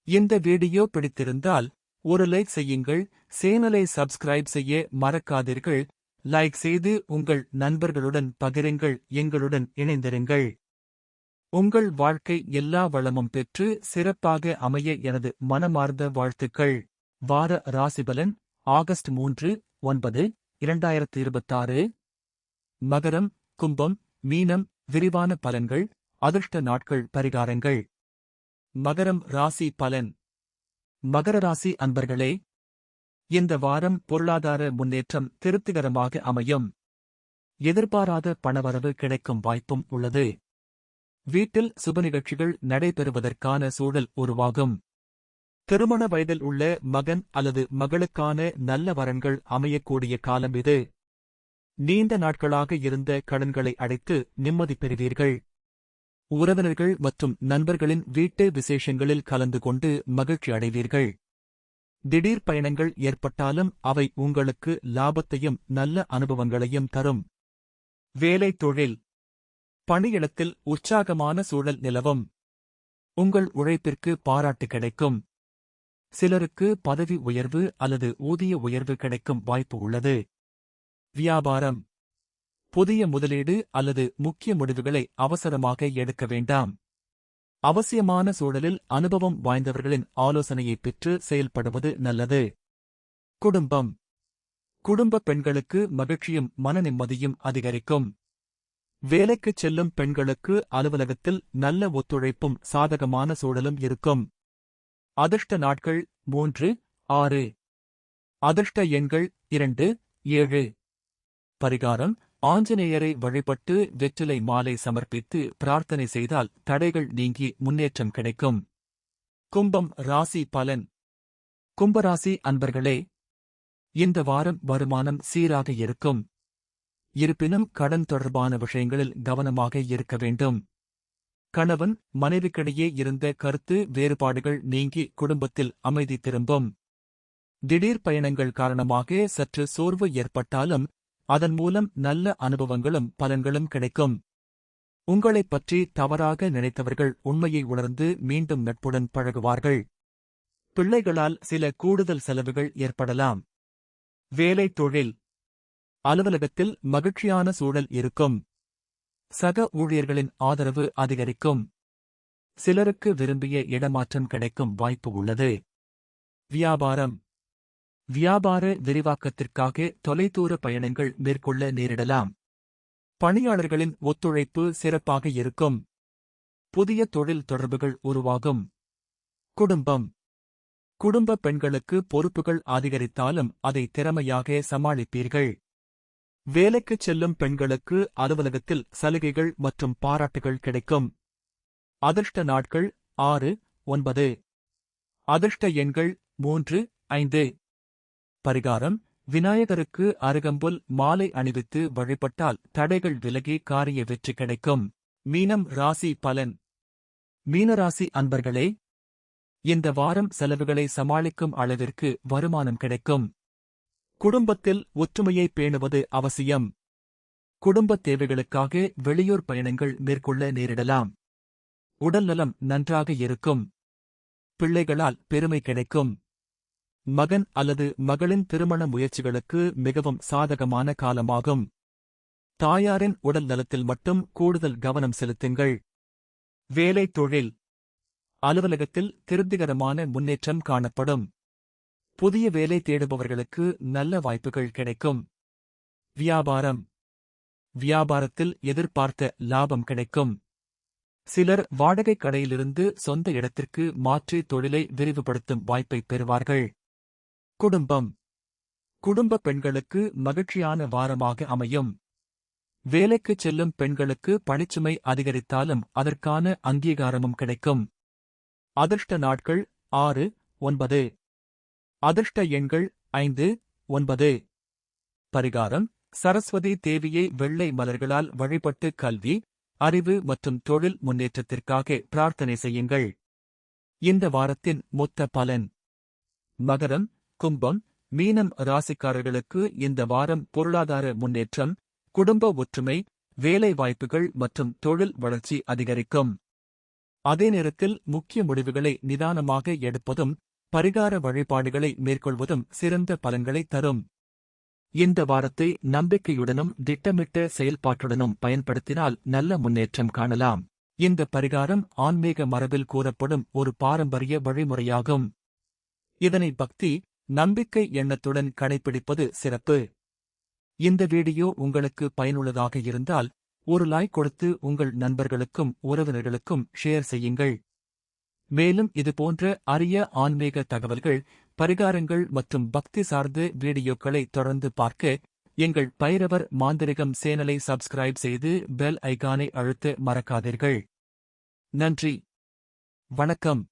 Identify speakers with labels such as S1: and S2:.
S1: இந்த வீடியோ பிடித்திருந்தால் ஒரு லைக் செய்யுங்கள். சேனலை சப்ஸ்கிரைப் செய்ய மறக்காதீர்கள். லைக் செய்து உங்கள் நண்பர்களுடன் பகிருங்கள். எங்களுடன் இணைந்திருங்கள். உங்கள் வாழ்க்கை எல்லா வளமும் பெற்று சிறப்பாக அமைய எனது மனமார்ந்த வாழ்த்துக்கள். வார ராசிபலன் ஆகஸ்ட் 3, 9, 2026. மகரம், கும்பம், மீனம். விரிவான பலன்கள். அதிர்ஷ்ட நாட்கள். பரிகாரங்கள். மகரம் ராசி பலன். மகர ராசி அன்பர்களே, இந்த வாரம் பொருளாதார முன்னேற்றம் திருப்திகரமாக அமையும். எதிர்பாராத பணவரவு கிடைக்கும் வாய்ப்பும் உள்ளது. வீட்டில் சுப நிகழ்ச்சிகள் நடைபெறுவதற்கான சூழல் உருவாகும். திருமண வயதில் உள்ள மகன் அல்லது மகளுக்கான நல்ல வரன்கள் அமையக்கூடிய காலம் இது. நீண்ட நாட்களாக இருந்த கடன்களை அடைத்து நிம்மதி பெறுவீர்கள். உறவினர்கள் மற்றும் நண்பர்களின் வீட்டு விசேஷங்களில் கலந்து கொண்டு மகிழ்ச்சி அடைவீர்கள். திடீர் பயணங்கள் ஏற்பட்டாலும் அவை உங்களுக்கு லாபத்தையும் நல்ல அனுபவங்களையும் தரும். வேலை தொழில். பணியிடத்தில் உற்சாகமான சூழல் நிலவும். உங்கள் உழைப்பிற்கு பாராட்டு கிடைக்கும். சிலருக்கு பதவி உயர்வு அல்லது ஊதிய உயர்வு கிடைக்கும் வாய்ப்பு உள்ளது. வியாபாரம். புதிய முதலீடு அல்லது முக்கிய முடிவுகளை அவசரமாக எடுக்க வேண்டாம். அவசியமான சூழலில் அனுபவம் வாய்ந்தவர்களின் ஆலோசனையை பெற்று செயல்படுவது நல்லது. குடும்பம். குடும்ப பெண்களுக்கு மகிழ்ச்சியும் மன நிம்மதியும் அதிகரிக்கும். வேலைக்குச் செல்லும் பெண்களுக்கு அலுவலகத்தில் நல்ல ஒத்துழைப்பும் சாதகமான சூழலும் இருக்கும். அதிர்ஷ்ட நாட்கள் 3, 6. அதிர்ஷ்ட எண்கள் 2, 7. பரிகாரம். ஆஞ்சநேயரை வழிபட்டு வெற்றிலை மாலை சமர்ப்பித்து பிரார்த்தனை செய்தால் தடைகள் நீங்கி முன்னேற்றம் கிடைக்கும். கும்பம் ராசி பலன். கும்பராசி அன்பர்களே, இந்த வாரம் வருமானம் சீராக இருக்கும். இருப்பினும் கடன் தொடர்பான விஷயங்களில் கவனமாக இருக்க வேண்டும். கணவன் மனைவிக்கிடையே இருந்த கருத்து வேறுபாடுகள் நீங்கி குடும்பத்தில் அமைதி திரும்பும். திடீர் பயணங்கள் காரணமாக சற்று சோர்வு ஏற்பட்டாலும் அதன் மூலம் நல்ல அனுபவங்களும் பலன்களும் கிடைக்கும். உங்களைப் பற்றி தவறாக நினைத்தவர்கள் உண்மையை உணர்ந்து மீண்டும் நட்புடன் பழகுவார்கள். பிள்ளைகளால் சில கூடுதல் செலவுகள் ஏற்படலாம். வேலை தொழில். அலுவலகத்தில் மகிழ்ச்சியான சூழல் இருக்கும். சக ஊழியர்களின் ஆதரவு அதிகரிக்கும். சிலருக்கு விரும்பிய இடமாற்றம் கிடைக்கும் வாய்ப்பு உள்ளது. வியாபாரம். வியாபார விரிவாக்கத்திற்காக தொலைதூர பயணங்கள் மேற்கொள்ள நேரிடலாம். பணியாளர்களின் ஒத்துழைப்பு சிறப்பாக இருக்கும். புதிய தொழில் தொடர்புகள் உருவாகும். குடும்பம். குடும்ப பெண்களுக்கு பொறுப்புகள் அதிகரித்தாலும் அதை திறமையாக சமாளிப்பீர்கள். வேலைக்குச் செல்லும் பெண்களுக்கு அலுவலகத்தில் சலுகைகள் மற்றும் பாராட்டுகள் கிடைக்கும். அதிர்ஷ்ட நாட்கள் 6, 9. அதிர்ஷ்ட எண்கள் 3, 5. பரிகாரம். விநாயகருக்கு அருகம்புல் மாலை அணிவித்து வழிபட்டால் தடைகள் விலகி காரிய வெற்றி கிடைக்கும். மீனம் ராசி பலன். மீனராசி அன்பர்களே, இந்த வாரம் செலவுகளை சமாளிக்கும் அளவிற்கு வருமானம் கிடைக்கும். குடும்பத்தில் ஒற்றுமையை பேணுவது அவசியம். குடும்பத் தேவைகளுக்காக வெளியூர் பயணங்கள் மேற்கொள்ள நேரிடலாம். உடல்நலம் நன்றாக இருக்கும். பிள்ளைகளால் பெருமை கிடைக்கும். மகன் அல்லது மகளின் திருமண முயற்சிகளுக்கு மிகவும் சாதகமான காலமாகும். தாயாரின் உடல் நலத்தில் மட்டும் கூடுதல் கவனம் செலுத்துங்கள். வேலை தொழில். அலுவலகத்தில் திருப்திகரமான முன்னேற்றம் காணப்படும். புதிய வேலை தேடுபவர்களுக்கு நல்ல வாய்ப்புகள் கிடைக்கும். வியாபாரம். வியாபாரத்தில் எதிர்பார்த்த லாபம் கிடைக்கும். சிலர் வாடகைக் கடையிலிருந்து சொந்த இடத்திற்கு மாற்றி தொழிலை விரிவுபடுத்தும் வாய்ப்பை பெறுவார்கள். குடும்பம். குடும்ப பெண்களுக்கு மகிழ்ச்சியான வாரமாக அமையும். வேலைக்குச் செல்லும் பெண்களுக்கு பணிச்சுமை அதிகரித்தாலும் அதற்கான அங்கீகாரமும் கிடைக்கும். அதிர்ஷ்ட நாட்கள் 6, 9. அதிர்ஷ்ட எண்கள் 5, 9. பரிகாரம். சரஸ்வதி தேவியை வெள்ளை மலர்களால் வழிபட்டு கல்வி, அறிவு மற்றும் தொழில் முன்னேற்றத்திற்காக பிரார்த்தனை செய்யுங்கள். இந்த வாரத்தின் மொத்த பலன். மகரம், கும்பம், மீனம் ராசிக்காரர்களுக்கு இந்த வாரம் பொருளாதார முன்னேற்றம், குடும்ப ஒற்றுமை, வேலை வாய்ப்புகள் மற்றும் தொழில் வளர்ச்சி அதிகரிக்கும். அதே நேரத்தில் முக்கிய முடிவுகளை நிதானமாக எடுப்பதும் பரிகார வழிபாடுகளை மேற்கொள்வதும் சிறந்த பலன்களை தரும். இந்த வாரத்தை நம்பிக்கையுடனும் திட்டமிட்ட செயல்பாட்டுடனும் பயன்படுத்தினால் நல்ல முன்னேற்றம் காணலாம். இந்த பரிகாரம் ஆன்மீக மரபில் கூறப்படும் ஒரு பாரம்பரிய வழிமுறையாகும். இதனை பக்தி, நம்பிக்கை எண்ணத்துடன் கடைபிடிப்பது சிறப்பு. இந்த வீடியோ உங்களுக்கு பயனுள்ளதாக இருந்தால் ஒரு லைக் கொடுத்து உங்கள் நண்பர்களுக்கும் உறவினர்களுக்கும் ஷேர் செய்யுங்கள். மேலும் இதுபோன்ற அரிய ஆன்மீக தகவல்கள், பரிகாரங்கள் மற்றும் பக்தி சார்ந்த வீடியோக்களை தொடர்ந்து பார்க்க எங்கள் பைரவர் மாந்திரிகம் சேனலை சப்ஸ்கிரைப் செய்து பெல் ஐகானை அழுத்த மறக்காதீர்கள். நன்றி. வணக்கம்.